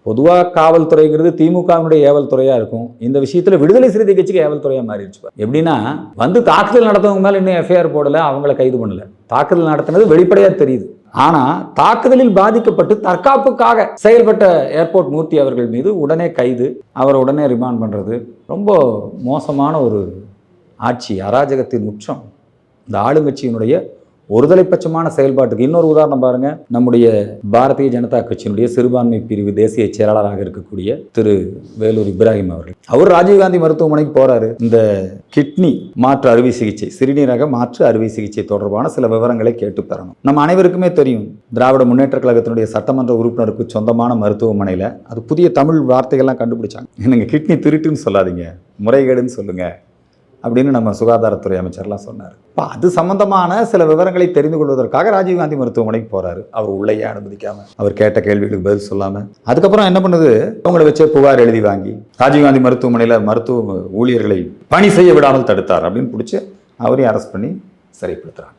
பொதுவாக காவல்துறைங்கிறது திமுகவினுடைய ஏவல் துறையாக இருக்கும். இந்த விஷயத்தில் விடுதலை சிறுத்தை கட்சிக்கு ஏவல் துறையாக மாறிடுச்சு. எப்படின்னா வந்து தாக்குதல் நடத்தவங்க மேலே இன்னும் எஃப்ஐஆர் போடலை, அவங்கள கைது பண்ணல. தாக்குதல் நடத்தினது வெளிப்படையாக தெரியுது. ஆனால் தாக்குதலில் பாதிக்கப்பட்டு தற்காப்புக்காக செயல்பட்ட ஏர்போர்ட் மூர்த்தி அவர்கள் மீது உடனே கைது, அவரை உடனே ரிமாண்ட் பண்ணுறது ரொம்ப மோசமான ஒரு ஆட்சி, அராஜகத்தின் உச்சம். இந்த ஆளுங்கட்சியினுடைய ஒருதலைப்பட்சமான செயல்பாட்டுக்கு இன்னொரு உதாரணம் பாருங்க. நம்முடைய பாரதிய ஜனதா கட்சியினுடைய சிறுபான்மை பிரிவு தேசிய செயலாளராக இருக்கக்கூடிய திரு வேலூர் இப்ராஹிம் அவர்கள், அவர் ராஜீவ்காந்தி மருத்துவமனைக்கு போறாரு. இந்த கிட்னி மாற்று அறுவை சிகிச்சை, சிறுநீரக மாற்று அறுவை சிகிச்சை தொடர்பான சில விவரங்களை கேட்டு பெறணும். நம்ம அனைவருக்குமே தெரியும், திராவிட முன்னேற்ற கழகத்தினுடைய சட்டமன்ற உறுப்பினருக்கு சொந்தமான மருத்துவமனையில் அது புதிய தமிழ் வார்த்தைகள்லாம் கண்டுபிடிச்சாங்க. என்னங்க கிட்னி திருட்டுன்னு சொல்லாதீங்க, முறைகேடுன்னு சொல்லுங்க அப்படின்னு நம்ம சுகாதாரத்துறை அமைச்சர்லாம் சொன்னார். அது சம்பந்தமான சில விவரங்களை தெரிந்து கொள்வதற்காக ராஜீவ்காந்தி மருத்துவமனைக்கு போறாரு. அவர் உள்ளேயே அனுமதிக்காம, அவர் கேட்ட கேள்விகளுக்கு பதில் சொல்லாம, அதுக்கப்புறம் என்ன பண்ணுது, அவங்களை வச்சே புகார் எழுதி வாங்கி ராஜீவ்காந்தி மருத்துவமனையில் மருத்துவ ஊழியர்களை பணி செய்ய விடாமல் தடுத்தார் அப்படின்னு பிடிச்சி அவரையும் அரெஸ்ட் பண்ணி சிறைப்படுத்துறாங்க.